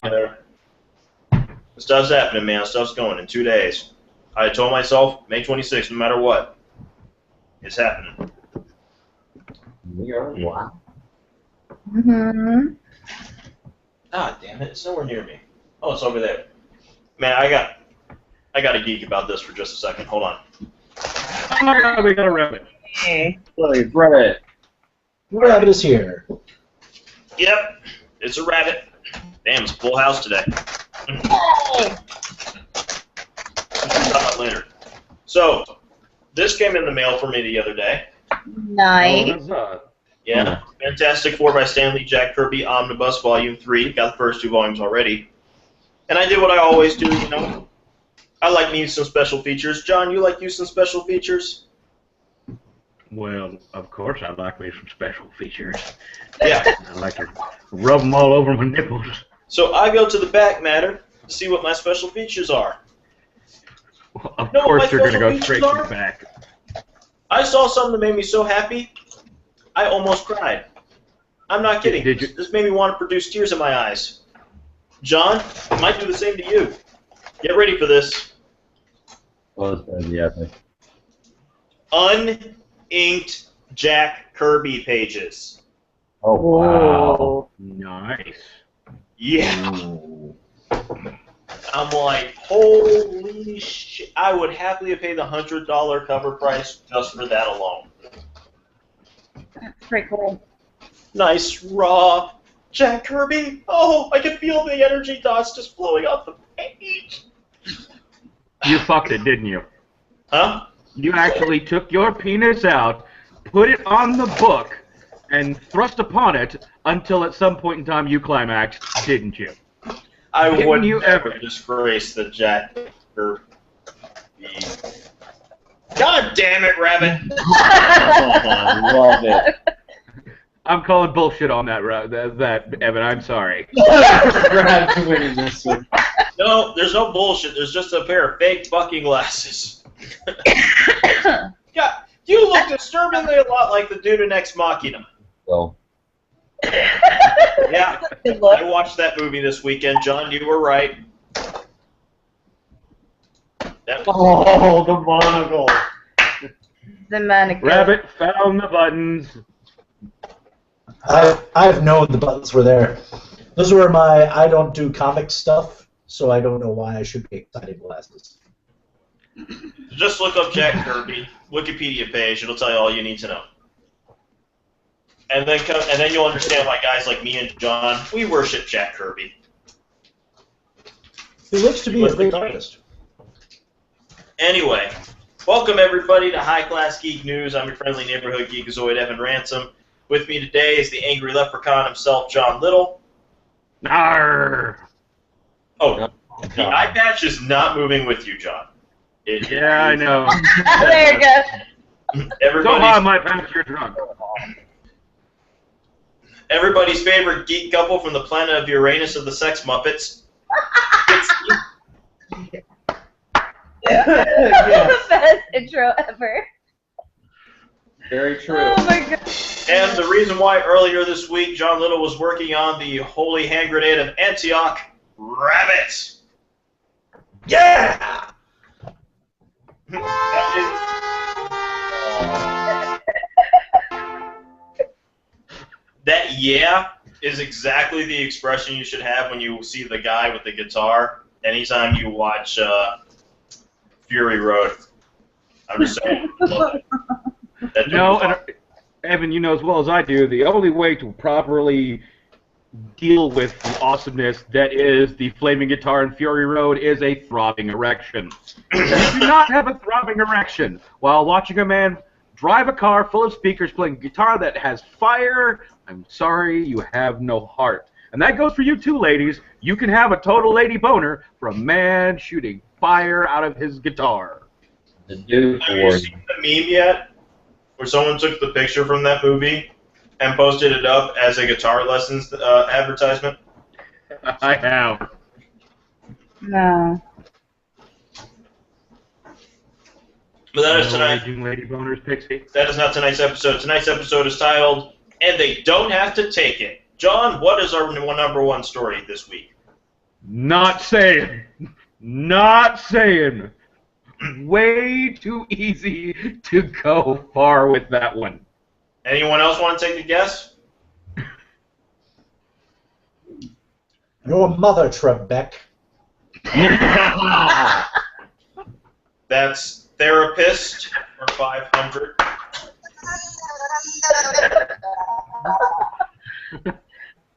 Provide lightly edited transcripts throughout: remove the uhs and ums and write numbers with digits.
there. Stuff's happening, man. Stuff's going in 2 days. I told myself, May 26th, no matter what. It's happening. Wow. Mm-hmm. Ah, damn it. It's nowhere near me. Oh, it's over there. Man, I got to geek about this for just a second. Hold on. Oh my god, we got a rabbit. Please, rabbit. Rabbit is here. Yep, it's a rabbit. Damn, it's a full house today. Later. So, this came in the mail for me the other day. Nice. Yeah, Fantastic Four by Stan Lee, Jack Kirby, Omnibus, Volume 3. Got the first 2 volumes already. And I did what I always do, you know. I like me some special features. John, you like you some special features? Well, of course I like me some special features. Yeah. I like to rub them all over my nipples. So I go to the back matter to see what my special features are. Well, of No, course my you're going to go special straight features to are- the back. I saw something that made me so happy, I almost cried. I'm not kidding. Did you? This made me want to produce tears in my eyes. John, it might do the same to you. Get ready for this. Well, it's gonna be epic. Uninked Jack Kirby pages. Oh, wow. Nice. Yeah. Ooh. I'm like, holy shit. I would happily have paid the $100 cover price just for that alone. That's pretty cool. Nice, raw Jack Kirby. Oh, I can feel the energy dots just flowing off the page. You fucked it, didn't you? Huh? You actually took your penis out, put it on the book, and thrust upon it until at some point in time you climaxed, didn't you? I Didn't would you never ever? disgrace the Jack Kirby. God damn it, Rabbit. I love it. I'm calling bullshit on that, Evan. I'm sorry. Grab to winning this one. No, there's no bullshit. There's just a pair of fake fucking glasses. Yeah, you look disturbingly a lot like the dude in Ex Machina. So, Yeah, Good luck. I watched that movie this weekend. John, you were right. That oh, the monocle. The mannequin. Rabbit found the buttons. I've known the buttons were there. Those were my I don't do comic stuff, so I don't know why I should be excited glasses. Just look up Jack Kirby, Wikipedia page. It'll tell you all you need to know. And then you'll understand why guys like me and John, we worship Jack Kirby. He looks to be a great artist. Anyway, welcome everybody to High Class Geek News. I'm your friendly neighborhood geekazoid, Evan Ransom. With me today is the angry leprechaun himself, John Little. Arr! Oh, the eye patch is not moving with you, John. Yeah, I know. There you go. Go Everybody's, on, my pants, you're drunk. everybody's favorite geek couple from the planet of Uranus of the Sex Muppets. The best intro ever. Very true. Oh my god. And the reason why earlier this week John Little was working on the holy hand grenade of Antioch, Rabbit. Yeah! That yeah is exactly the expression you should have when you see the guy with the guitar anytime you watch Fury Road. I'm just saying. Love it. That dude No, was and awesome. Evan, you know as well as I do, the only way to properly deal with the awesomeness that is the flaming guitar in Fury Road is a throbbing erection. If you do not have a throbbing erection while watching a man drive a car full of speakers playing guitar that has fire, I'm sorry, you have no heart. And that goes for you too, ladies. You can have a total lady boner for a man shooting fire out of his guitar. The dude Have you award. seen the meme yet? Where someone took the picture from that movie and posted it up as a guitar lessons advertisement? I have. No. But that is tonight. Raging lady boners, Pixie. That is not tonight's episode. Tonight's episode is titled, "And They Don't Have to Take It." John, what is our number one story this week? Not saying. Not saying. Way too easy to go far with that one. Anyone else want to take a guess? Your mother, Trebek. That's therapist for 500.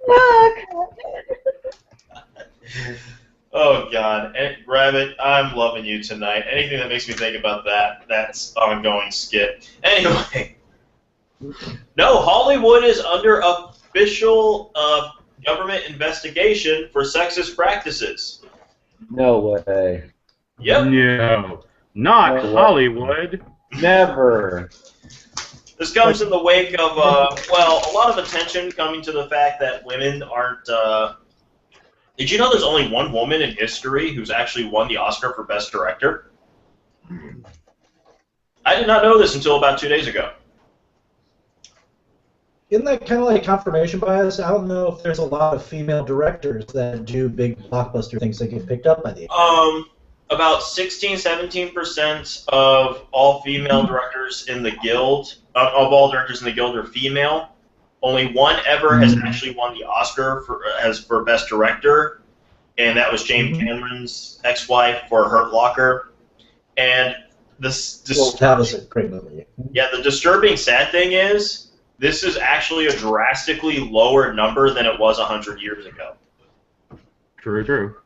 Oh, Oh God, Rabbit, I'm loving you tonight. Anything that makes me think about that, that's ongoing skit. Anyway, no, Hollywood is under official government investigation for sexist practices. No way. Yep. No. Not No way. Hollywood. Never. This comes in the wake of, well, a lot of attention coming to the fact that women aren't. Did you know there's only one woman in history who's actually won the Oscar for Best Director? I did not know this until about 2 days ago. Isn't that kind of like confirmation bias? I don't know if there's a lot of female directors that do big blockbuster things that get picked up by the About 16-17% of all female directors in the guild, of all directors in the guild are female. Only one ever has actually won the Oscar for Best Director, and that was James Cameron's ex-wife for Hurt Locker. And that was a great movie. yeah, the disturbing sad thing is this is actually a drastically lower number than it was 100 years ago. True, true.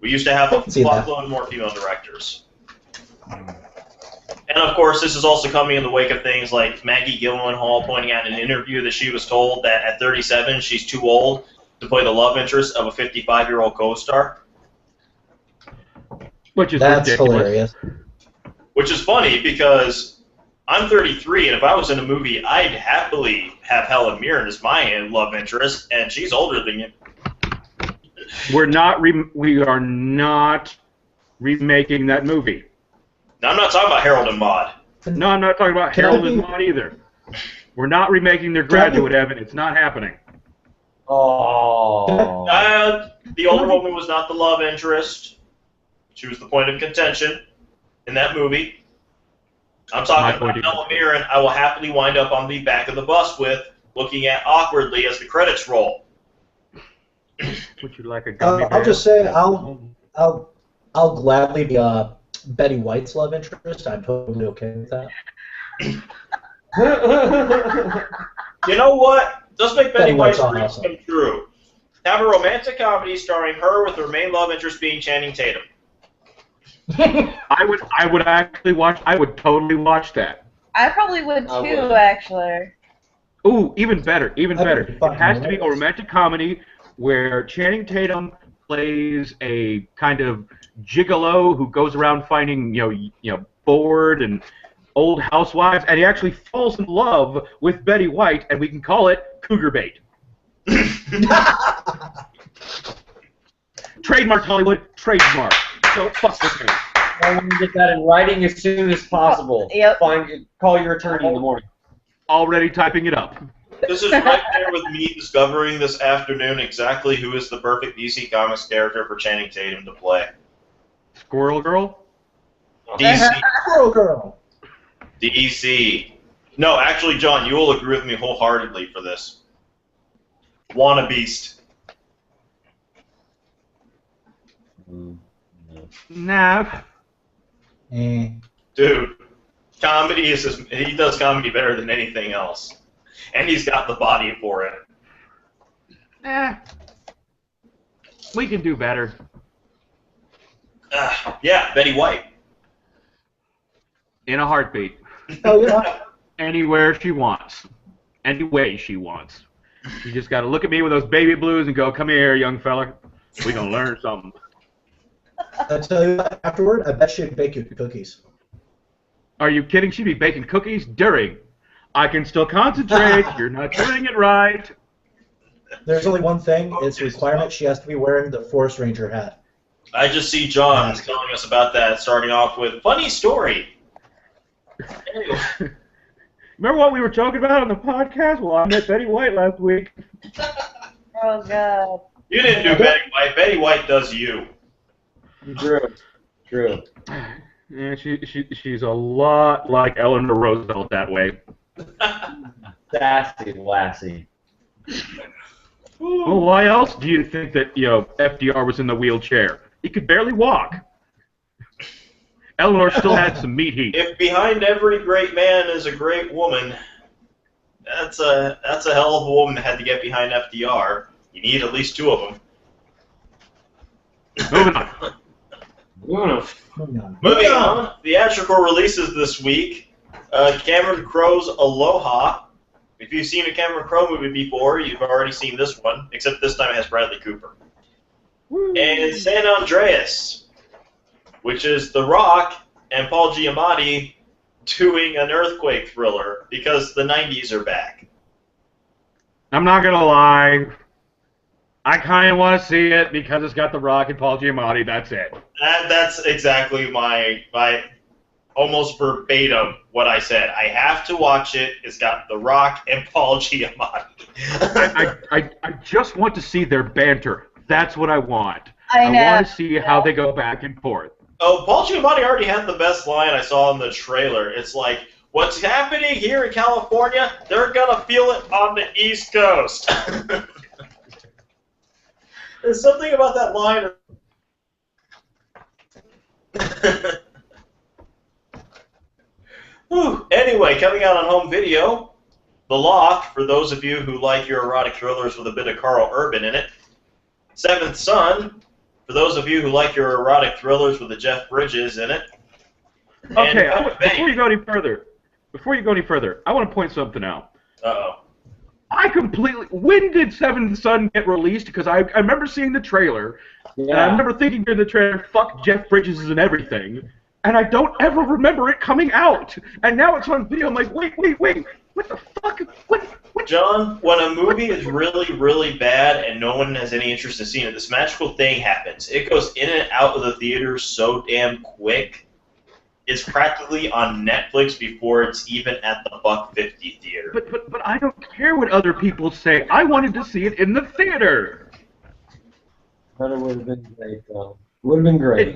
We used to have I a can see that. lot more female directors. And of course, this is also coming in the wake of things like Maggie Gyllenhaal pointing out in an interview that she was told that at 37 she's too old to play the love interest of a 55-year-old co-star. That's ridiculous. hilarious. Which is funny because I'm 33, and if I was in a movie, I'd happily have Helen Mirren as my love interest, and she's older than you. We are not remaking that movie. Now, I'm not talking about Harold and Maude. No, I'm not talking about Can I Harold be- and Maude either. We're not remaking their graduate, Evan. It's not happening. Oh. The older woman was not the love interest. She was the point of contention in that movie. I'm talking about Helen Mirren. I will happily wind up on the back of the bus with, looking at awkwardly as the credits roll. Would you like a gummy bear? I'll just say I'll gladly be Betty White's love interest. I'm totally okay with that. You know what? Let's make Betty White's White's dreams awesome. come true. Have a romantic comedy starring her with her main love interest being Channing Tatum. I would actually watch. I would totally watch that. I probably would I too, would. actually. Ooh, even better, even That'd better. be fun, It has to be a right? romantic comedy where Channing Tatum plays a kind of gigolo who goes around finding, you know, bored and old housewives, and he actually falls in love with Betty White, and we can call it cougar bait. Trademark Hollywood, trademark. So fuck with me. I want to get that in writing as soon as possible. Yep. Call your attorney in the morning. Already typing it up. This is right there with me discovering this afternoon exactly who is the perfect DC Comics character for Channing Tatum to play. Squirrel Girl? DC. Squirrel Girl. DC. No, actually, John, you will agree with me wholeheartedly for this. Wanna Beast. Nah. Dude, comedy is he does comedy better than anything else. And he's got the body for it. We can do better. Yeah, Betty White. In a heartbeat. Oh yeah. Anywhere she wants. Any way she wants. You just gotta look at me with those baby blues and go, come here, young fella. We gonna learn something. I tell you what, afterward, I bet she'd bake you cookies. Are you kidding? She'd be baking cookies during. I can still concentrate. You're not doing it right. There's only one thing. It's a requirement. She has to be wearing the Forest Ranger hat. I just see John telling us about that, starting off with, funny story. Anyway. Remember what we were talking about on the podcast? Well, I met Betty White last week. Oh, God. You didn't do Betty White. Betty White does you. True. Yeah, she's a lot like Eleanor Roosevelt that way. Sassy lassie. Well, why else do you think that FDR was in the wheelchair? He could barely walk. Eleanor still had some meat heat. If behind every great man is a great woman, that's a hell of a woman that had to get behind FDR. You need at least two of them. Moving on. Moving on. Theatrical releases this week. Cameron Crowe's Aloha. If you've seen a Cameron Crowe movie before, you've already seen this one, except this time it has Bradley Cooper. And San Andreas, which is The Rock and Paul Giamatti doing an earthquake thriller because the 90s are back. I'm not going to lie. I kind of want to see it because it's got The Rock and Paul Giamatti. That's it. That's exactly my almost verbatim what I said. I have to watch it. It's got The Rock and Paul Giamatti. I just want to see their banter. That's what I want. I know. I want to see how they go back and forth. Oh, Paul Giamatti already had the best line I saw in the trailer. It's like, what's happening here in California, they're going to feel it on the East Coast. There's something about that line. Anyway, coming out on home video, The Loft, for those of you who like your erotic thrillers with a bit of Carl Urban in it. Seventh Son, for those of you who like your erotic thrillers with a Jeff Bridges in it. Okay, before you go any further, I want to point something out. Uh-oh. When did Seventh Son get released? Because I remember seeing the trailer, and I remember thinking during the trailer, fuck Jeff Bridges and everything, and I don't ever remember it coming out. And now it's on video, I'm like, wait, what the fuck? What? John, when a movie is really, really bad and no one has any interest in seeing it, this magical thing happens. It goes in and out of the theater so damn quick. It's practically on Netflix before it's even at the $1.50 theater. But I don't care what other people say. I wanted to see it in the theater. But it would have been great, though. It would have been great.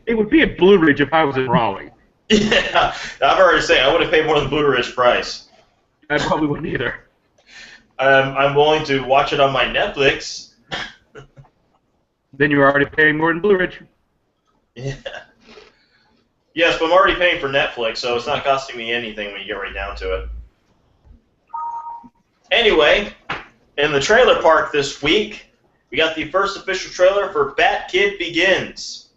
It would be at Blue Ridge if I was in Raleigh. Yeah, I've already said I would have paid more than Blue Ridge price. I probably wouldn't either. I'm willing to watch it on my Netflix. Then you're already paying more than Blue Ridge. Yeah. Yes, but I'm already paying for Netflix, so it's not costing me anything when you get right down to it. Anyway, in the trailer park this week, we got the first official trailer for Bat Kid Begins.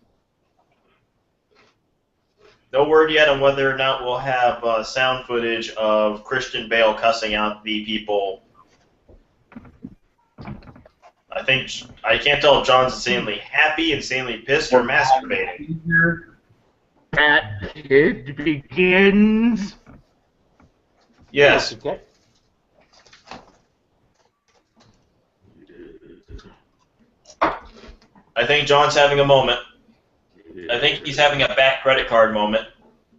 No word yet on whether or not we'll have sound footage of Christian Bale cussing out the people. I can't tell if John's insanely happy, insanely pissed, or masturbating. Bat Kid Begins. Yes. Okay. I think John's having a moment. I think he's having a Bat credit card moment.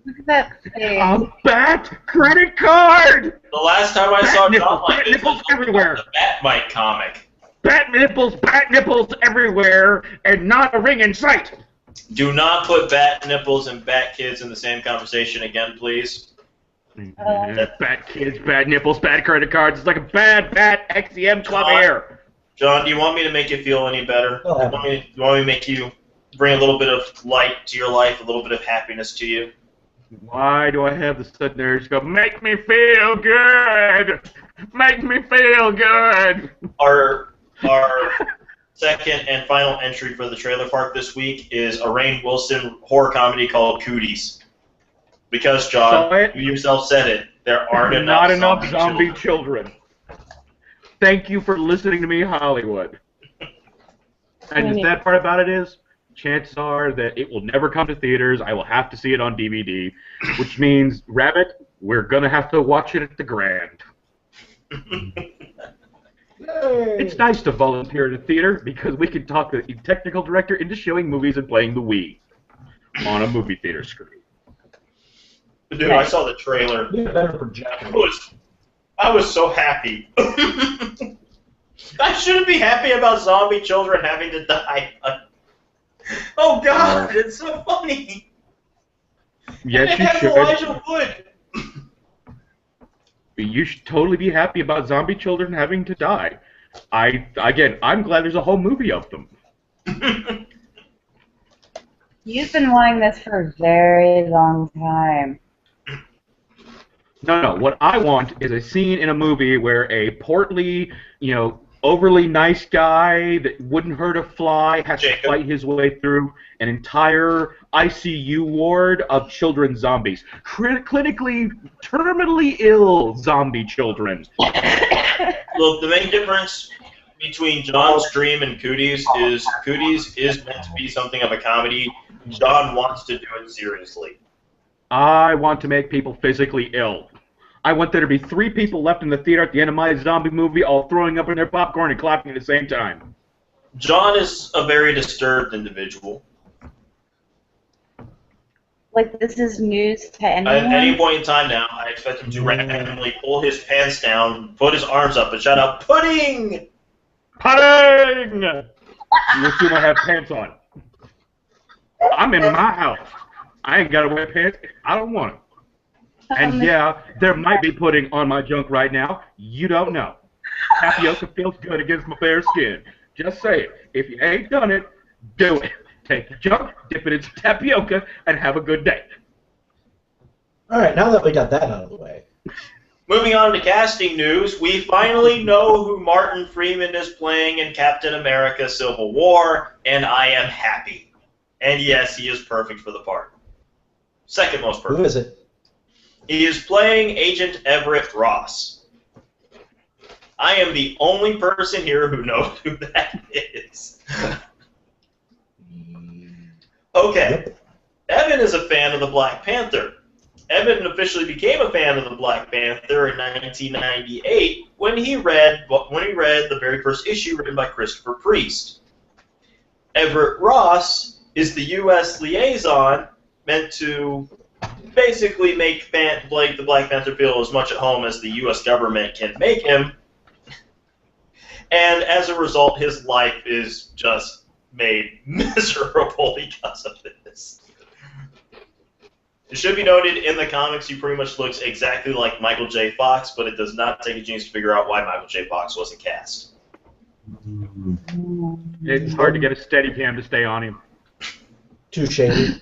Look at that face. A Bat credit card! The last time I saw John like Bat this nipples was everywhere. the Batmite comic. Bat nipples everywhere, and not a ring in sight. Do not put Bat nipples and Bat kids in the same conversation again, please. Bat kids, bad nipples, bad credit cards. It's like a bad XEM club here. John, do you want me to make you feel any better? Do you want me to make you bring a little bit of light to your life, a little bit of happiness to you? Why do I have the sudden urge to go, make me feel good? Make me feel good. Our second and final entry for the trailer park this week is a Rainn Wilson horror comedy called Cooties. Because, John, you yourself said it, there aren't not enough enough zombie children. Thank you for listening to me, Hollywood. And the sad part about it is, chances are that it will never come to theaters. I will have to see it on DVD, which means, Rabbit, we're going to have to watch it at the Grand. It's nice to volunteer at a theater because we can talk the technical director into showing movies and playing the Wii on a movie theater screen. Dude, I saw the trailer. Need a better projector. I was so happy. I shouldn't be happy about zombie children having to die. Oh God, it's so funny. Yes, And it you has should. Elijah Wood. You should totally be happy about zombie children having to die. I'm glad there's a whole movie of them. You've been wanting this for a very long time. No. What I want is a scene in a movie where a portly, overly nice guy that wouldn't hurt a fly has to fight his way through an entire ICU ward of children zombies. Clinically, terminally ill zombie children. Look, the main difference between John's dream and Cooties is meant to be something of a comedy. John wants to do it seriously. I want to make people physically ill. I want there to be 3 people left in the theater at the end of my zombie movie all throwing up in their popcorn and clapping at the same time. John is a very disturbed individual. Like, this is news to anyone? At any point in time now, I expect him to randomly pull his pants down, put his arms up, and shout out, "Pudding!" Pudding! You'll soon I have pants on. I'm in my house. I ain't got to wear pants. I don't want them. And yeah, there might be pudding on my junk right now. You don't know. Tapioca feels good against my bare skin. Just say it. If you ain't done it, do it. Take the junk, dip it in some tapioca, and have a good day. All right, now that we got that out of the way. Moving on to casting news, we finally know who Martin Freeman is playing in Captain America Civil War, and I am happy. And yes, he is perfect for the part. Second most perfect. Who is it? He is playing Agent Everett Ross. I am the only person here who knows who that is. Okay. Evan is a fan of the Black Panther. Evan officially became a fan of the Black Panther in 1998 when he read the very first issue written by Christopher Priest. Everett Ross is the U.S. liaison meant to basically make the Black Panther feel as much at home as the U.S. government can make him. And as a result, his life is just made miserable because of this. It should be noted, in the comics, he pretty much looks exactly like Michael J. Fox, but it does not take a genius to figure out why Michael J. Fox wasn't cast. It's hard to get a steady cam to stay on him. Too shady.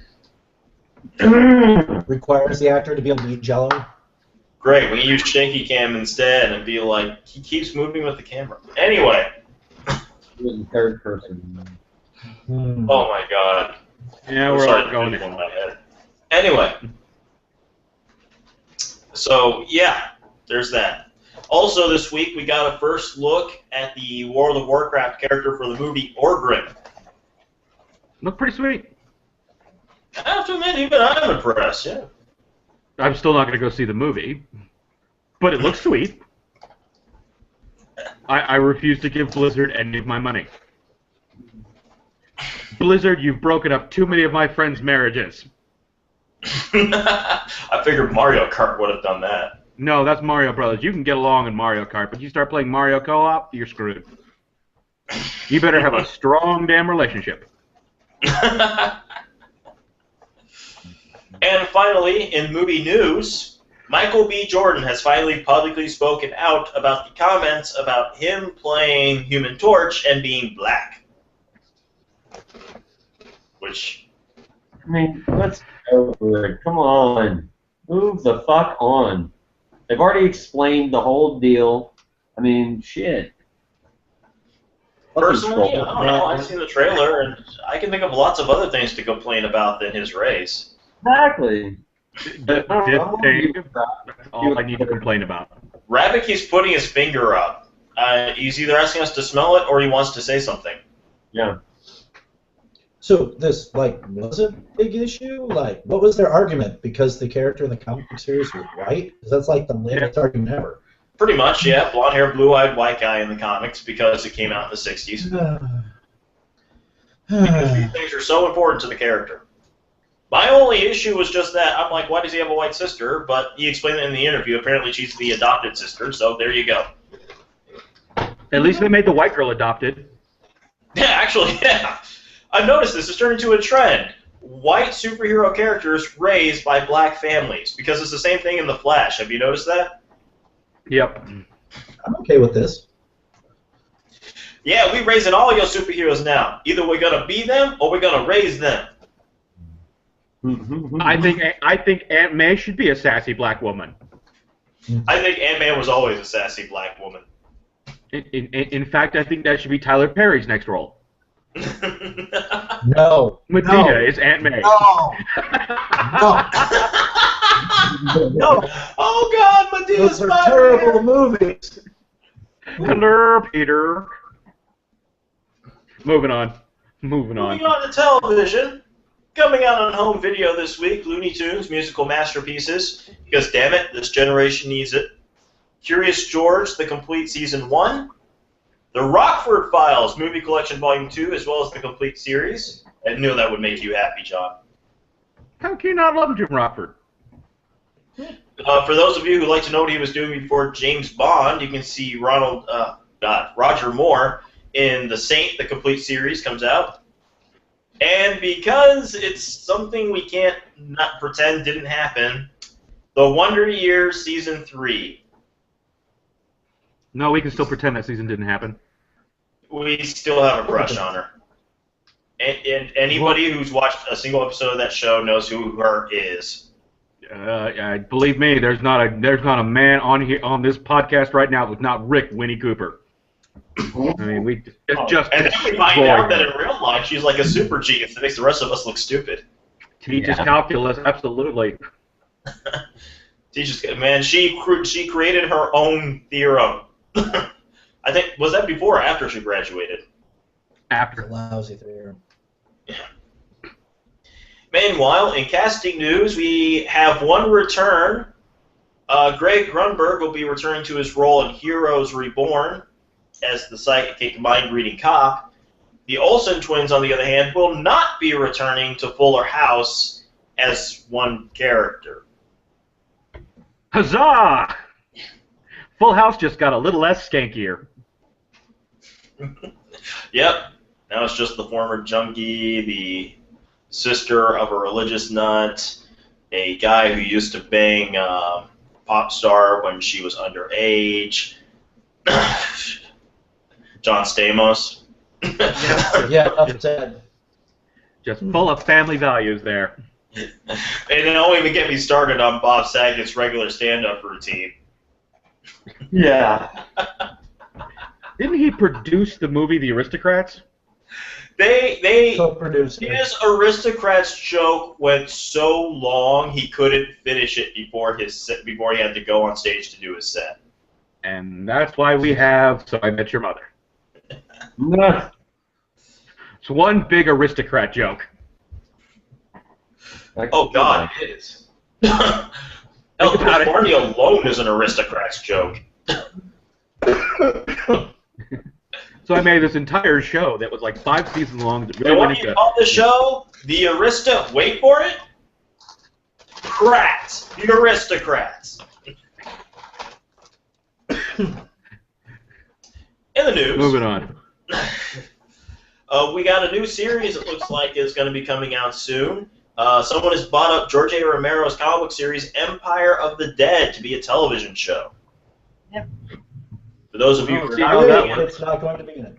Requires the actor to be able to eat Jello. Great, we can use shaky cam instead and be like, he keeps moving with the camera. Anyway. In third person. Oh my god. Yeah, we're all going in my head. Anyway. So, yeah, there's that. Also this week, we got a first look at the World of Warcraft character for the movie Orgrim. Look pretty sweet. I have to admit, even I'm impressed, yeah. I'm still not going to go see the movie, but it looks sweet. I refuse to give Blizzard any of my money. Blizzard, you've broken up too many of my friends' marriages. I figured Mario Kart would have done that. No, that's Mario Brothers. You can get along in Mario Kart, but you start playing Mario Co-op, you're screwed. You better have a strong damn relationship. And finally, in movie news, Michael B. Jordan has finally publicly spoken out about the comments about him playing Human Torch and being black. Which... I mean, let's go for it. Come on. Move the fuck on. They've already explained the whole deal. I mean, shit. Personally, I don't know. I've seen the trailer, and I can think of lots of other things to complain about than his race. Exactly. This thing, that's all I need to complain about. Rabbit keeps putting his finger up. He's either asking us to smell it or he wants to say something. Yeah. So this, was a big issue? What was their argument? Because the character in the comic book series was white? Because that's the latest argument ever. Pretty much, yeah. Blonde hair, blue-eyed white guy in the comics because it came out in the 60s. Because these things are so important to the character. My only issue was just that. I'm like, why does he have a white sister? But he explained it in the interview. Apparently she's the adopted sister, so there you go. At least they made the white girl adopted. Yeah, actually, yeah. I've noticed this. It's turned into a trend. White superhero characters raised by black families. Because it's the same thing in The Flash. Have you noticed that? Yep. I'm okay with this. Yeah, we're raising all your superheroes now. Either we're going to be them or we're going to raise them. I think Aunt May should be a sassy black woman. I think Ant-Man was always a sassy black woman. In fact, I think that should be Tyler Perry's next role. No. Medea is Aunt May. No. No. No. Oh God, Medea's Those are terrible movies. Hello, Peter. Moving on. Moving on to television. Coming out on home video this week, Looney Tunes musical masterpieces. Because damn it, this generation needs it. Curious George, the complete season 1. The Rockford Files movie collection volume 2, as well as the complete series. I knew that would make you happy, John. How can you not love Jim Rockford? For those of you who like to know what he was doing before James Bond, you can see Roger Moore in The Saint, the complete series, comes out. And because it's something we can't not pretend didn't happen, The Wonder Years Season 3. No, we can still pretend that season didn't happen. We still have a crush on her. And anybody who's watched a single episode of that show knows who her is. Believe me, there's not a man on this podcast right now who's not Rick Winnie Cooper. I mean, And then we find out that in real life she's like a super genius that makes the rest of us look stupid. Teaches calculus, absolutely. Teaches, man, she created her own theorem. I think, was that before or after she graduated? It's a lousy theorem. Yeah. Meanwhile, in casting news, we have one return. Greg Grunberg will be returning to his role in Heroes Reborn as the psychic mind-reading cop. The Olsen twins, on the other hand, will not be returning to Fuller House as one character. Huzzah! Full House just got a little less skankier. Yep. Now it's just the former junkie, the sister of a religious nut, a guy who used to bang pop star when she was underage. John Stamos. Yeah, enough said. Just full of family values there. And don't even get me started on Bob Saget's regular stand-up routine. Yeah. Didn't he produce the movie The Aristocrats? They Co-producer. his Aristocrats joke went so long he couldn't finish it before he had to go on stage to do his set. And that's why we have So I Met Your Mother. It's one big aristocrat joke. Oh God, it is. El California alone is an aristocrat's joke. So I made this entire show that was like 5 seasons long. That really And what went do you into call the show? The wait for it? Crats. The Aristocrats. In the news. Moving on. We got a new series it looks like is going to be coming out soon. Someone has bought up George A. Romero's comic book series Empire of the Dead to be a television show. Yep. For those of you who are not Really? aware, It's not going to be in it.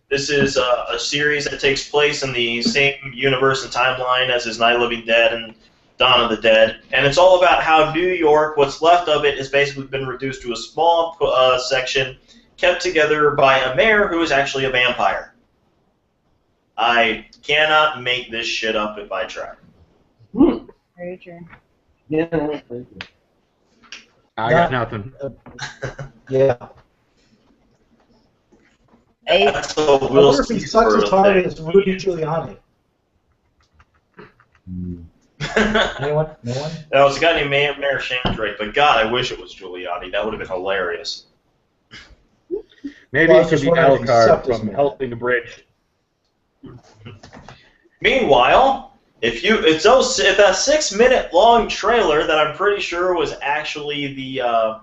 this is a series that takes place in the same universe and timeline as his Night of the Living Dead and Dawn of the Dead. And it's all about how New York, what's left of it, has basically been reduced to a small section kept together by a mayor who is actually a vampire. I cannot make this shit up if I try. Very true. Yeah. I got nothing. Yeah. That's a I Will wonder if he Smith sucks sort as of hard thing. as Rudy Giuliani. Anyone? No one? That was a guy named Mayor Shandrake, but God, I wish it was Giuliani. That would have been hilarious. Maybe Well, I it was could just be wondering if he Alucard sucked his from man. Helping the Bridge. Meanwhile, if that 6-minute long trailer that I'm pretty sure was actually the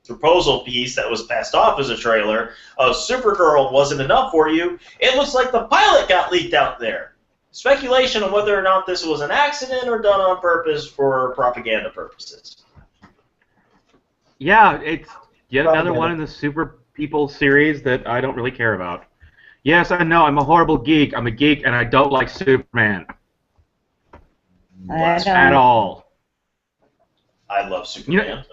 proposal piece that was passed off as a trailer of Supergirl wasn't enough for you, it looks like the pilot got leaked out there. Speculation on whether or not this was an accident or done on purpose for propaganda purposes. Yeah, it's yet another Propaganda. one in the Super People series that I don't really care about. Yes, I know, I'm a horrible geek. I'm a geek, and I don't like Superman I at don't. all. I love Superman.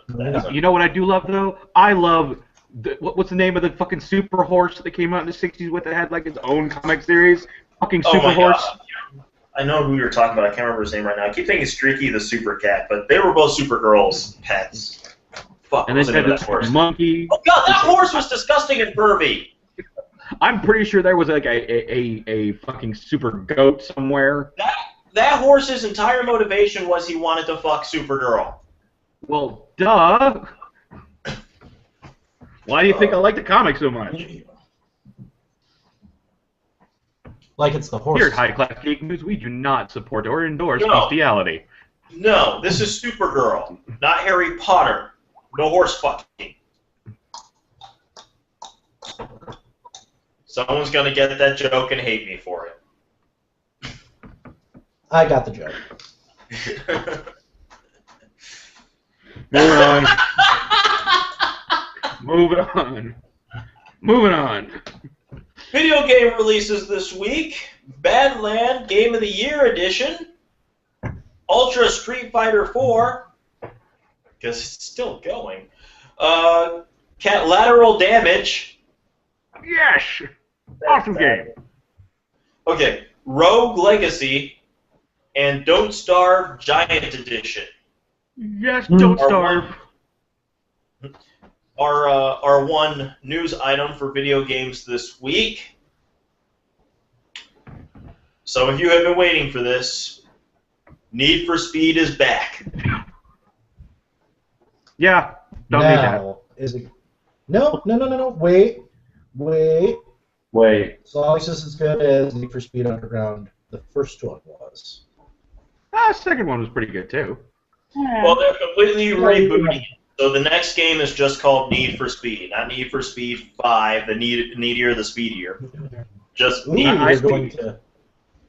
You know what I do love, though? I love, what's the name of the fucking Super Horse that came out in the 60s with that had, like, its own comic series? Fucking Oh Super my Horse. God. I know who you're talking about. I can't remember his name right now. I keep thinking Streaky the Super Cat, but they were both Supergirl's pets. Fuck, And what was then the had name of this that horse? monkey. Oh God, that horse was disgusting and pervy. I'm pretty sure there was, like, a fucking super goat somewhere. That horse's entire motivation was he wanted to fuck Supergirl. Well, duh. Why do you think I like the comic so much? Like it's the horse. Here at High Class Geek News, we do not support or endorse No. bestiality. No, this is Supergirl, not Harry Potter. No horse fucking. Someone's gonna get that joke and hate me for it. I got the joke. Moving on. Moving on. Moving on. Video game releases this week. Badland Game of the Year Edition. Ultra Street Fighter 4. Because it's still going. Lateral Damage. Yes! Awesome game. Okay. Rogue Legacy. And Don't Starve Giant Edition. Yes, don't Our starve. Our one news item for video games this week. Some of you have been waiting for this. Need for Speed is back. Yeah, don't need that. Now, is it? No. Wait. It's always just as good as Need for Speed Underground. The first one was. Second one was pretty good too. Well, they're completely rebooting it. So the next game is just called Need for Speed, not Need for Speed 5, the needier, the speedier. Just Ooh, Need for they're Speed. going to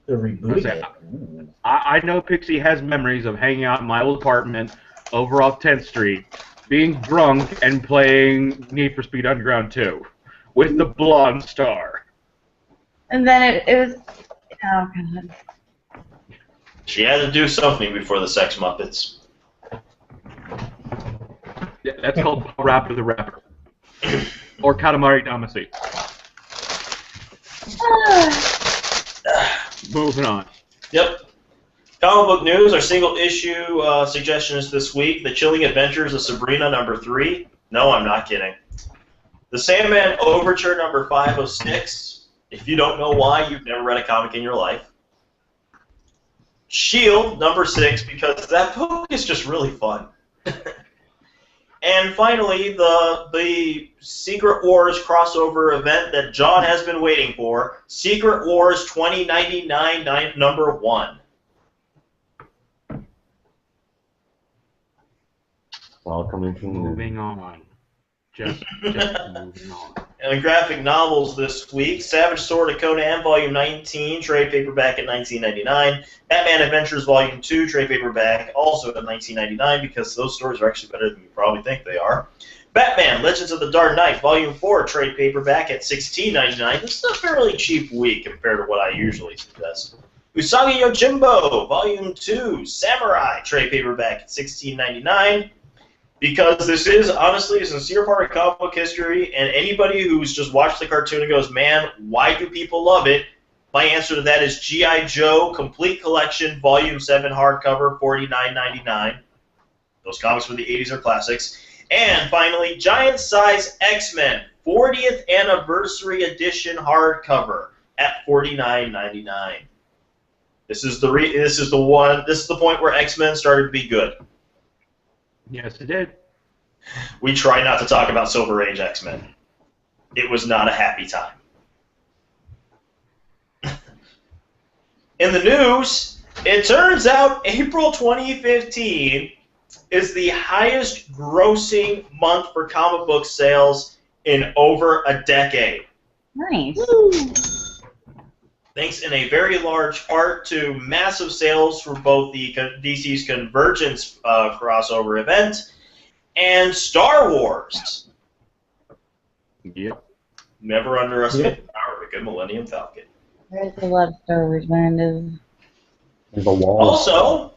reboot it. Ooh. I know Pixie has memories of hanging out in my old apartment over off 10th Street, being drunk and playing Need for Speed Underground 2 with the blonde star. And then it was. Oh god. She had to do something before the Sex Muppets. Yeah, that's called Rapper the Rapper. Or Katamari Damacy. Moving on. Yep. Comic book news, our single issue suggestion is this week, The Chilling Adventures of Sabrina #3. No, I'm not kidding. The Sandman Overture #506. If you don't know why, you've never read a comic in your life. Shield #6, because that book is just really fun. And finally, the Secret Wars crossover event that John has been waiting for, Secret Wars 2099 #1. All coming from the Moving on. Just moving on. And graphic novels this week, Savage Sword of Conan, Volume 19, trade paperback at $19.99. Batman Adventures Volume 2, trade paperback, also at $19.99, because those stories are actually better than you probably think they are. Batman Legends of the Dark Knight Volume 4, trade paperback at $16.99. This is a fairly cheap week compared to what I usually suggest. Usagi Yojimbo Volume 2, Samurai, trade paperback at $16.99. Because this is, honestly, a sincere part of comic book history, and anybody who's just watched the cartoon and goes, man, why do people love it? My answer to that is G.I. Joe Complete Collection Volume 7 hardcover, $49.99. Those comics from the 80s are classics. And finally, Giant Size X-Men 40th Anniversary Edition hardcover at $49.99. This is the point where X-Men started to be good. Yes, it did. We try not to talk about Silver Age X-Men. It was not a happy time. In the news, it turns out April 2015 is the highest grossing month for comic book sales in over a decade. Nice. Thanks in a very large part to massive sales for both the DC's Convergence crossover event and Star Wars. Yep. Never underestimate the power of a good Millennium Falcon. There's a lot of Star Wars, man. There's a wall. Also,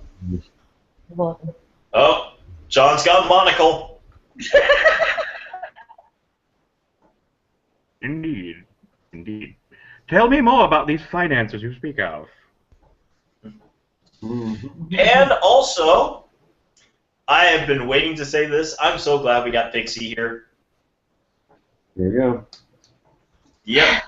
oh, John's got a monocle. Indeed. Indeed. Tell me more about these finances you speak of. And also, I have been waiting to say this. I'm so glad we got Pixie here. There you go. Yep.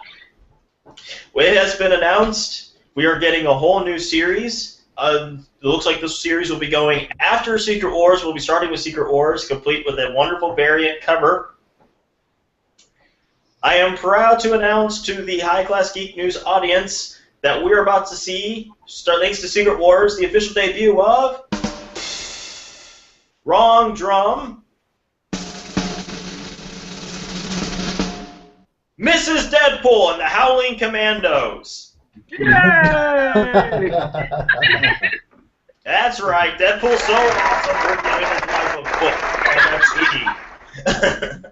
Well, it has been announced. We are getting a whole new series. It looks like this series will be going after Secret Wars. We'll be starting with Secret Wars, complete with a wonderful variant cover. I am proud to announce to the High Class Geek News audience that we're about to see, thanks to Secret Wars, the official debut of Wrong Drum, Mrs. Deadpool and the Howling Commandos. Yay! That's right, Deadpool's so awesome we're giving his wife a book on MTV.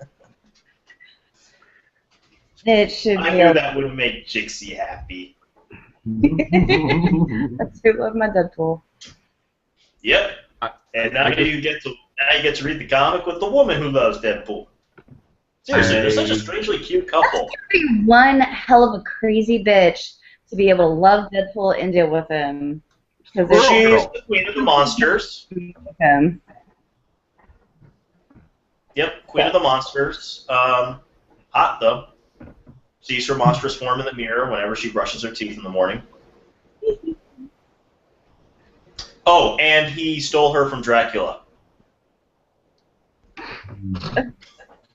It should I be. knew that would make Jixie happy. That's who loved my Deadpool. Yep. And now you get to read the comic with the woman who loves Deadpool. Seriously, they're such a strangely cute couple. Be one hell of a crazy bitch to be able to love Deadpool and deal with him. Because She's the queen of the monsters. him. Yep, queen of the monsters. Hot though. Sees her monstrous form in the mirror whenever she brushes her teeth in the morning. Oh, and he stole her from Dracula.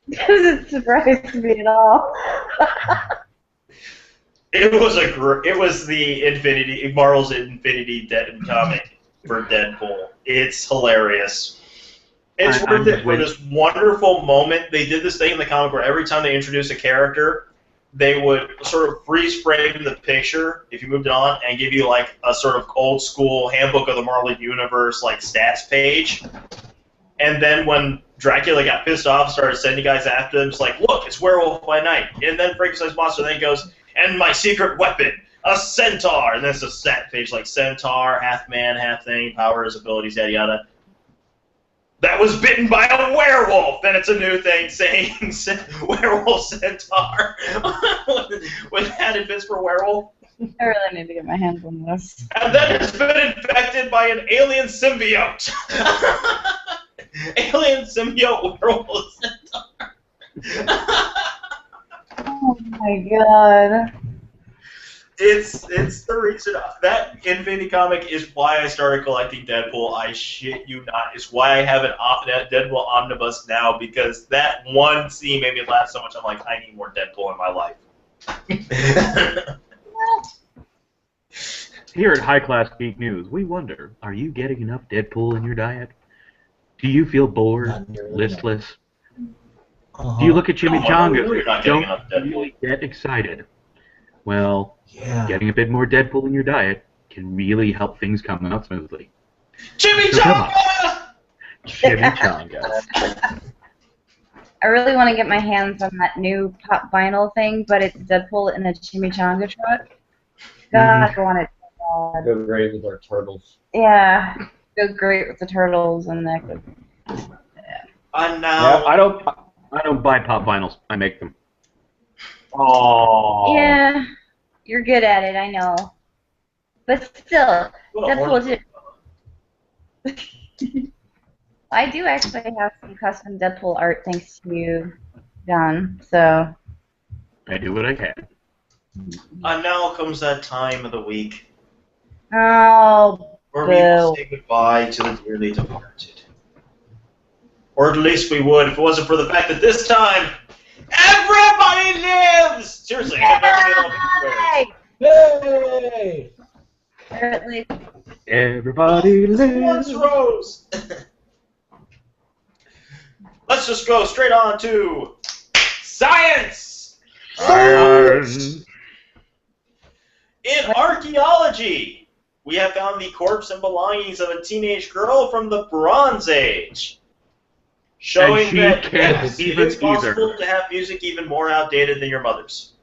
Doesn't surprise me at all. It was the Marvel's Infinity comic for Deadpool. It's hilarious. It's worth it for this wonderful moment. They did this thing in the comic where every time they introduced a character, they would sort of freeze frame the picture if you moved it on and give you like a sort of old school handbook of the Marvel Universe like stats page. And then when Dracula got pissed off, started sending guys after them, just like, look, it's Werewolf by Night. And then Frankenstein's monster then goes, and my secret weapon, a centaur. And then it's a stat page like centaur, half man, half thing, powers, abilities, yada yada. That was bitten by a werewolf. Then it's a new thing saying werewolf centaur with added bits for werewolf. I really need to get my hands on this. And then it's been infected by an alien symbiote. Alien symbiote werewolf centaur. Oh my god. It's the reason that Infinity comic is why I started collecting Deadpool. I shit you not. It's why I have an Deadpool omnibus now, because that one scene made me laugh so much. I'm like, I need more Deadpool in my life. Here at High Class Geek News, we wonder, are you getting enough Deadpool in your diet? Do you feel bored, listless? Do you look at chimichangas and don't really get excited? Well, getting a bit more Deadpool in your diet can really help things come out smoothly. Chimichanga! Chimichanga. I really want to get my hands on that new pop vinyl thing, but it's Deadpool in a chimichanga truck. God, I want it. Go great with our turtles. Yeah, go great with the turtles and that. And now, I don't buy pop vinyls. I make them. Oh. Yeah, you're good at it, I know. But still, Deadpool. I do actually have some custom Deadpool art thanks to you, John. So. I do what I can. and now comes that time of the week Oh, where we will say goodbye to the dearly departed. Or at least we would if it wasn't for the fact that this time, everybody lives! Seriously, Yay! Yay! Or at least Everybody once lives. rose. let's just go straight on to science. Science. In archaeology, we have found the corpse and belongings of a teenage girl from the Bronze Age, showing she that can't yes, even it's possible either. to have music even more outdated than your mother's.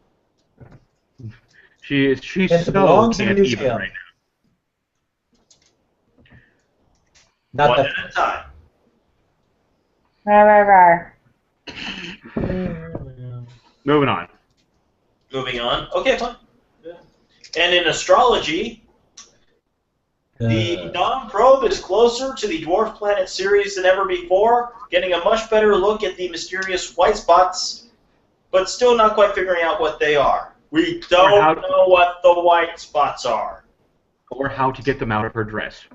She's It so belongs in a can't even museum. right Not One that. at a time. Rar. now. Moving on. Moving on. Okay, fine. Yeah. And in astrology, the Dawn probe is closer to the dwarf planet Sirius than ever before, getting a much better look at the mysterious white spots, but still not quite figuring out what they are. We don't know what the white spots are. Or how to get them out of her dress.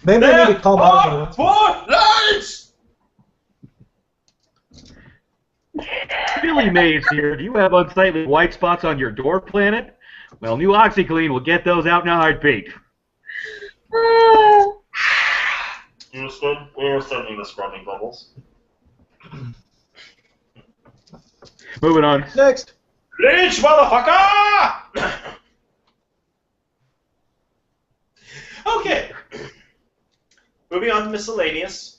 Maybe I need to call Martin. Lights! Billy Mays here. Do you have unsightly white spots on your dwarf planet? Well, new OxyClean will get those out in a heartbeat. We're sending the scrubbing bubbles. Moving on. Next. Lynch, motherfucker! Okay. Moving on to miscellaneous.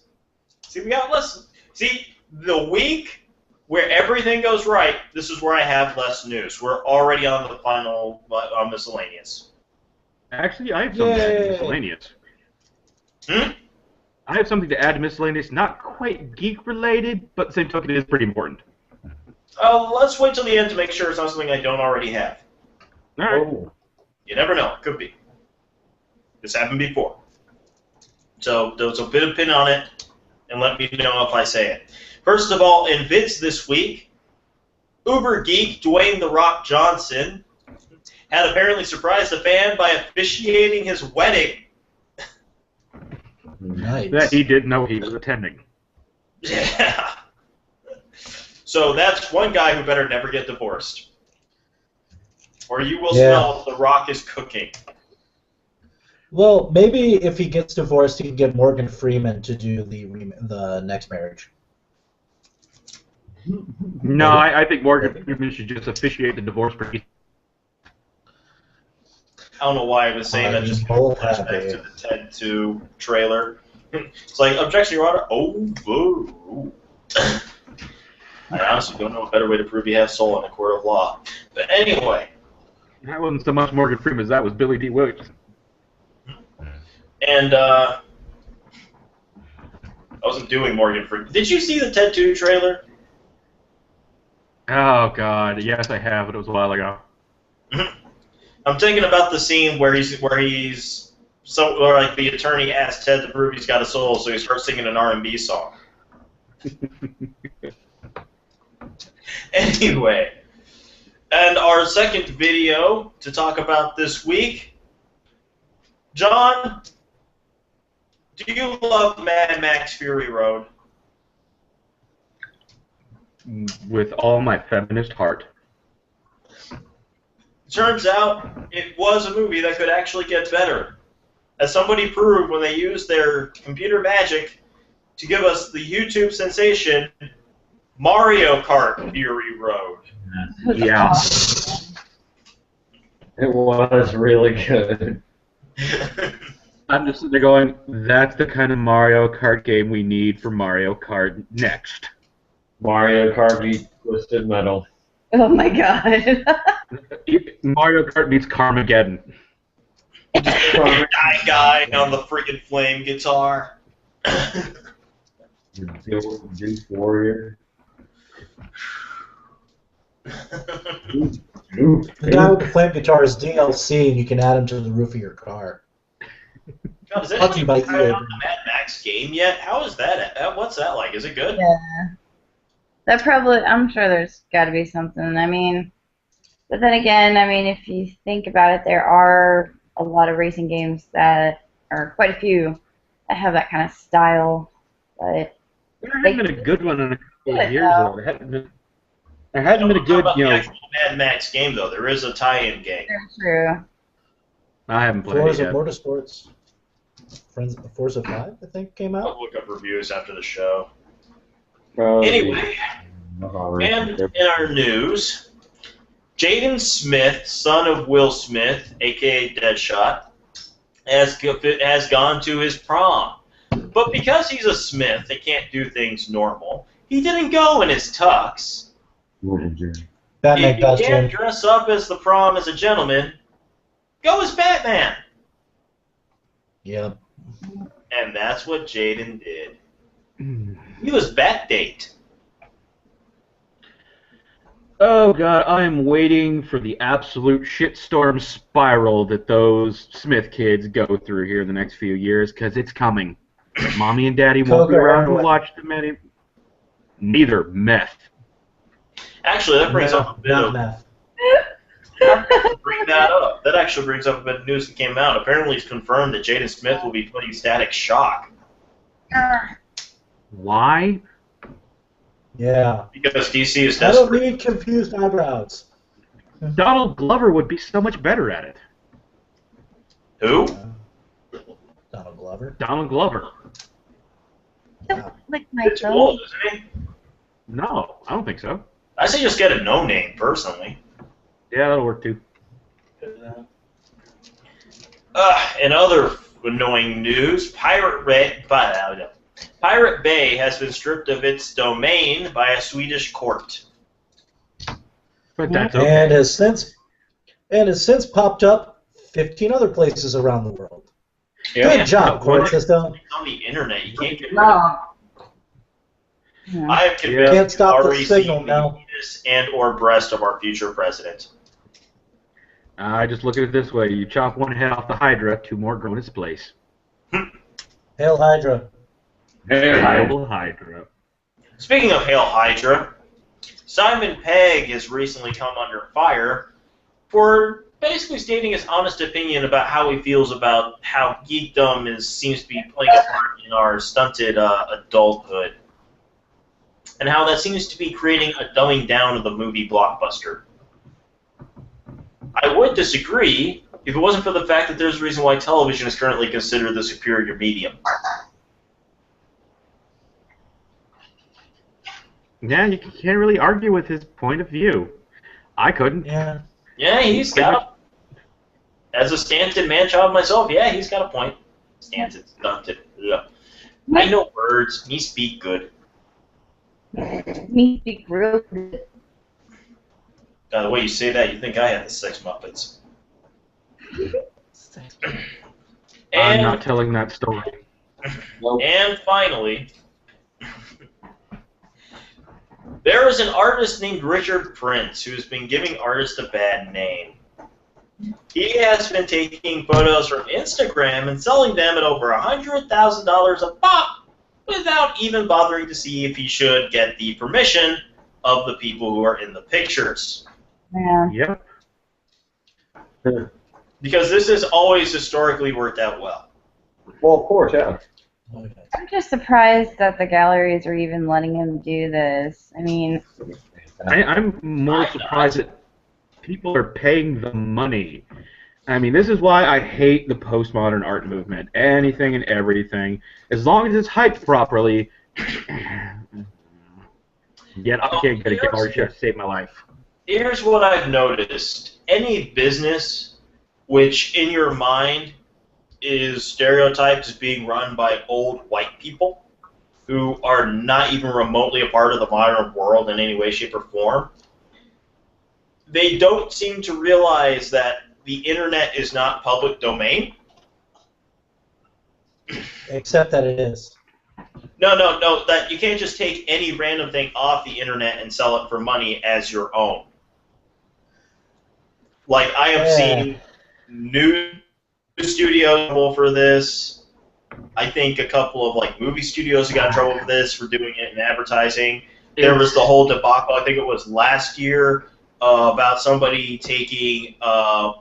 See, we got less. See, the week where everything goes right, this is where I have less news. We're already on the final on miscellaneous. Actually, I have something to add to miscellaneous. I have something to add to miscellaneous, not quite geek-related, but the same token, it is pretty important. Let's wait till the end to make sure it's not something I don't already have. All right. Oh. You never know. It could be. This happened before. So put a pin on it and let me know if I say it. First of all, in Vids this week, Uber geek Dwayne "The Rock" Johnson had apparently surprised a fan by officiating his wedding. Nice. That he didn't know he was attending. Yeah. So that's one guy who better never get divorced. Or you will smell The Rock is cooking. Well, maybe if he gets divorced, he can get Morgan Freeman to do the next marriage. No, I think Morgan Freeman should just officiate the divorce party. I don't know why I was saying that, just both flashback to the Ted 2 trailer. It's like, objection, Your Honor. Oh, boo. I honestly don't know a better way to prove he has soul in a court of law. But anyway. That wasn't so much Morgan Freeman as that was Billy D. Williams. And, I wasn't doing Morgan Freeman. Did you see the Ted 2 trailer? Oh, God. Yes, I have, but it was a while ago. I'm thinking about the scene where he's so, or like the attorney asked Ted to prove he's got a soul, so he starts singing an R&B song. Anyway, and our second video to talk about this week, John, do you love Mad Max Fury Road? With all my feminist heart. Turns out it was a movie that could actually get better. As somebody proved when they used their computer magic to give us the YouTube sensation Mario Kart Fury Road. Yeah. It was really good. I'm just sitting there going, that's the kind of Mario Kart game we need for Mario Kart next. Mario Kart meets Twisted Metal. Oh my god. Mario Kart meets Carmageddon. Guy on the freaking flame guitar. Juice Warrior. The guy with the flame guitar is DLC, and you can add him to the roof of your car. God, is Lucky by anyone tried EA. out the Mad Max game yet? How is that? What's that like? Is it good? Yeah. That probably, I'm sure there's got to be something. I mean, but then again, I mean, if you think about it, there are a lot of racing games that, or quite a few, that have that kind of style. But There hasn't been a good one in a couple of years, though. though. There hasn't been a good, About you the know. actual Mad Max game, though. There is a tie-in game. very true. I haven't played it Forza yet. Motorsports. Forza 5, I think, came out. I'll look up reviews after the show. Probably. Anyway, and in our news, Jaden Smith, son of Will Smith, a.k.a. Deadshot, has gone to his prom. But because he's a Smith, they can't do things normal. He didn't go in his tux. Batman If you can't costume. dress up as the prom as a gentleman, go as Batman. Yep. And that's what Jaden did. He was Bat-Date. Oh god, I am waiting for the absolute shitstorm spiral that those Smith kids go through here in the next few years, because it's coming. Mommy and Daddy won't be Coke or around to heroin? watch them any. Neither. Meth. Actually, that brings up a bit Not of meth. bring that up. That actually brings up a bit of news that came out. Apparently, it's confirmed that Jaden Smith will be putting Static Shock Why? Yeah. because DC is I don't desperate. need confused eyebrows. Donald Glover would be so much better at it. Who? Donald Glover. Donald Glover. Don't lick my It's thumb. old, isn't he? No, I don't think so. I say just get a no name, personally. Yeah, that'll work too. In other annoying news, Pirate Bay has been stripped of its domain by a Swedish court. But that's And okay. has since popped up 15 other places around the world. Yeah. Good job, court system. It's on the internet. You can't get rid of it. No. I am convinced Can't stop the already signal seen now. the penis and or breast of our future president. I just look at it this way: you chop one head off the Hydra, two more grow in its place. Hail Hydra. Hail Hydra. Speaking of Hail Hydra, Simon Pegg has recently come under fire for basically stating his honest opinion about how he feels about how geekdom seems to be playing a part in our stunted adulthood, and how that seems to be creating a dumbing down of the movie blockbuster. I would disagree if it wasn't for the fact that there's a reason why television is currently considered the superior medium. Yeah, you can't really argue with his point of view. I couldn't. Yeah. Yeah, he's got a... As a stanted man-child myself, yeah, he's got a point. Stanted, stunted. Ugh. I know words. Me speak good. Me speak real good. The way you say that, you think I have the Sex Muppets. I'm not telling that story. And finally, there is an artist named Richard Prince who has been giving artists a bad name. He has been taking photos from Instagram and selling them at over $100,000 a pop without even bothering to see if he should get the permission of the people who are in the pictures. Yeah. Yep. Because this has always historically worked out well. Well, of course, yeah. Okay. I'm just surprised that the galleries are even letting him do this. I mean, I'm more surprised that people are paying the money. I mean, this is why I hate the postmodern art movement. Anything and everything. As long as it's hyped properly, yet I can't get a gallery share to save my life. Here's what I've noticed. Any business which in your mind is stereotyped as being run by old white people who are not even remotely a part of the modern world in any way, shape, or form, they don't seem to realize that the internet is not public domain. Except that it is. No, that you can't just take any random thing off the internet and sell it for money as your own. Like, I have seen news studios for this. I think a couple of like movie studios got in trouble for this, for doing it in advertising. There was the whole debacle, I think it was last year, about somebody taking, I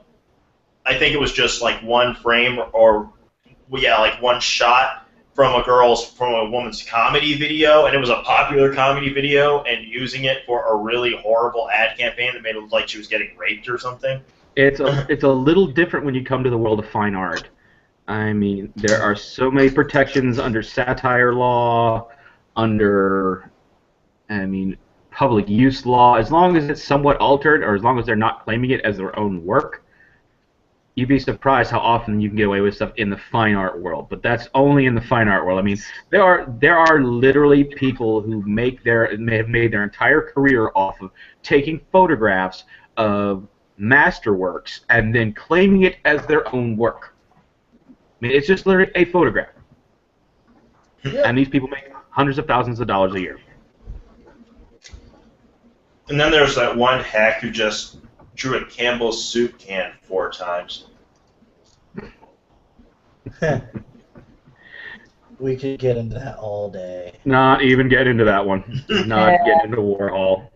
think it was just like one frame or like one shot from a woman's comedy video, and it was a popular comedy video, and using it for a really horrible ad campaign that made it look like she was getting raped or something. It's a little different when you come to the world of fine art. I mean, there are so many protections under satire law, under, I mean, public use law. As long as it's somewhat altered, or as long as they're not claiming it as their own work, you'd be surprised how often you can get away with stuff in the fine art world. But that's only in the fine art world. I mean, there are literally people who may have made their entire career off of taking photographs of masterworks and then claiming it as their own work. I mean, it's just literally a photograph. Yeah. And these people make hundreds of thousands of dollars a year. And then there's that one hack who just drew a Campbell's soup can 4 times. We could get into that all day. Not even get into that one. Not get into Warhol.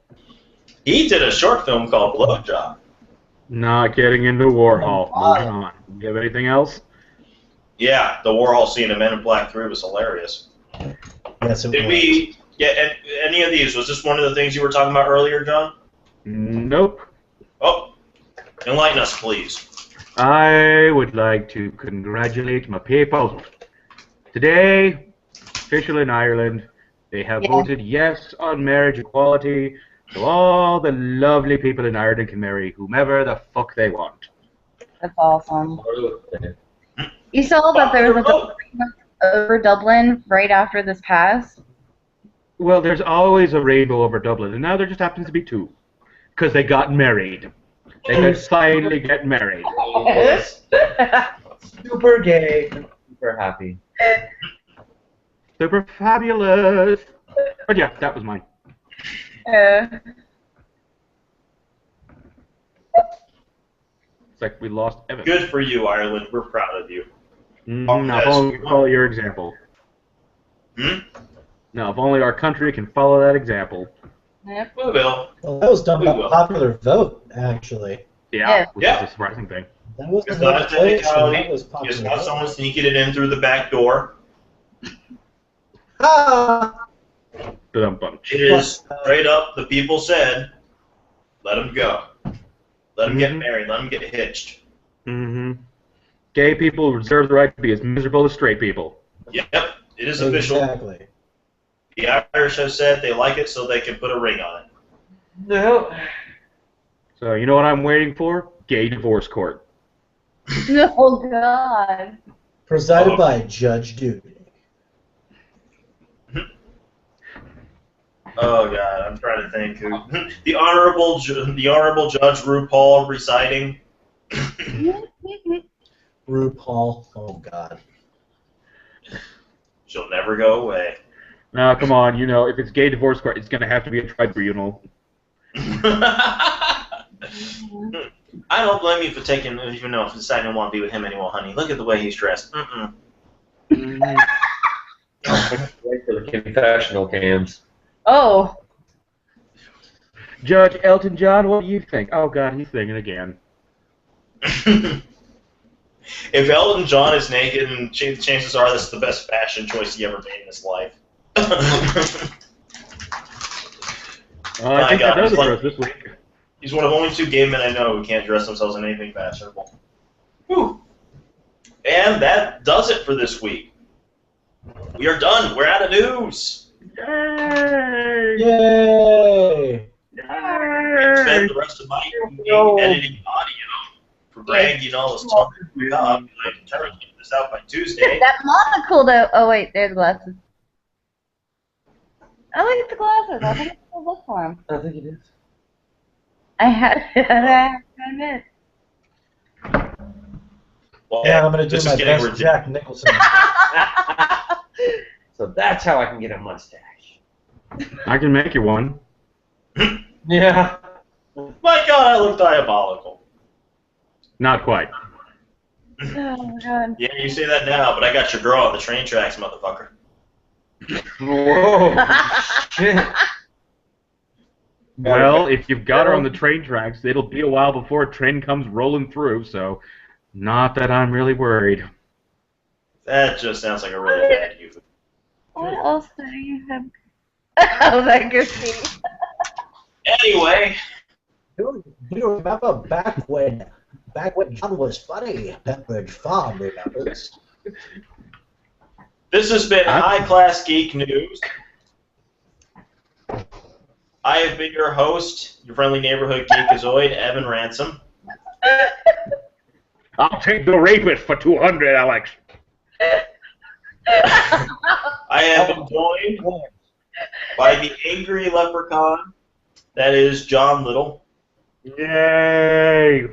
He did a short film called Blowjob. Not getting into Warhol. Moving on. You have anything else? Yeah, the Warhol scene in Men in Black 3 was hilarious. Yes, it Did was. we get any of these? Was this one of the things you were talking about earlier, John? Nope. Oh, enlighten us, please. I would like to congratulate my people. Today, officially in Ireland, they have voted yes on marriage equality, so all the lovely people in Ireland can marry whomever the fuck they want. That's awesome. You saw that there was a Dublin over Dublin right after this passed? Well, there's always a rainbow over Dublin, and now there just happens to be 2. Because they got married. They could finally get married. Super gay. Super happy. Super fabulous. But yeah, that was mine. It's like we lost Evan. Good for you, Ireland. We're proud of you. Now, if only we could follow your example. Now, if only our country can follow that example. Yep. We will. Well, that was done We by will. popular vote, actually. Yeah, which Yeah. is a surprising thing. That was It's not a technicality. It's popular not vote. someone sneaking it in through the back door. Ah! Dum-bum. It is straight up. The people said, "Let them go. Let them get married. Let them get hitched." Gay people reserve the right to be as miserable as straight people. Yep, it is official. Exactly. The Irish have said they like it, so they can put a ring on it. No. So you know what I'm waiting for? Gay divorce court. Oh, God. Presided by Judge Duty. Oh God, I'm trying to think who. The honorable Judge RuPaul reciting. RuPaul. Oh, God. She'll never go away. Now, come on, you know, if it's gay divorce court, it's going to have to be a tribunal. I don't blame you for taking, even though if deciding to want to be with him anymore, honey. Look at the way he's dressed. Wait for the confessional cams. Oh. Judge Elton John, what do you think? Oh, God, he's singing again. If Elton John is naked, and chances are that's the best fashion choice he ever made in his life. I My think God, that does it he's for like- us this week. He's one of only 2 gay men I know who can't dress themselves in anything fashionable. Whew. And that does it for this week. We are done. We're out of news. Yay! Yay! I spent the rest of my evening editing audio for Greg. You know, let's talk up. I determined to get this out by Tuesday. That monocle, though. Oh, wait, there's the glasses. I like the glasses. I think I'll look for them. I think it is. I have to admit. Well, Yeah, I'm going to do this my is getting best ridiculous. Jack Nicholson. So that's how I can get a mustache. I can make you one. Yeah. My God, I look diabolical. Not quite. Oh, my God. Yeah, you say that now, but I got your girl on the train tracks, motherfucker. Whoa. Shit. Well, if you've got her on the train tracks, it'll be a while before a train comes rolling through, so not that I'm really worried. That just sounds like a really bad euphemism. What else do you have? Oh, that good thing. Anyway, Do you remember back when John was funny? Pepperidge Farm remembers. This has been High Class Geek News. I have been your host, your friendly neighborhood geekazoid, Evan Ransom. I'll take the rapist for 200, Alex. I have been joined by the angry leprechaun, that is John Little. Yay!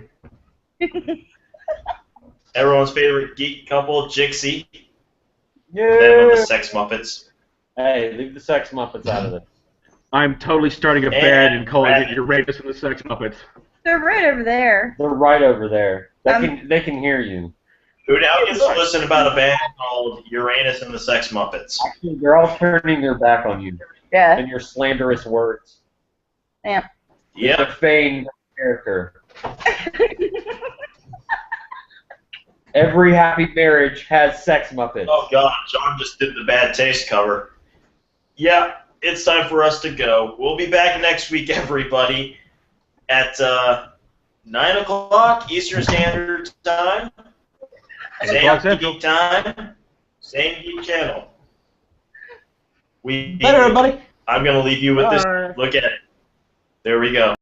Everyone's favorite geek couple, Jixie. Yeah. Them and the Sex Muppets. Hey, leave the Sex Muppets out of it. I'm totally starting a bed and calling it your rapist and the Sex Muppets. They're right over there. They're right over there. They can hear you. Who now gets to listen about a band called Uranus and the Sex Muppets? Actually, they're all turning their back on you Yeah. and your slanderous words. Yeah. Yep. Defame character. Every happy marriage has Sex Muppets. Oh God, John just did the bad taste cover. Yeah, it's time for us to go. We'll be back next week, everybody, at 9 o'clock Eastern Standard Time. Same geek time, same geek channel. Later, everybody. I'm gonna leave you with this. Look at it. There we go.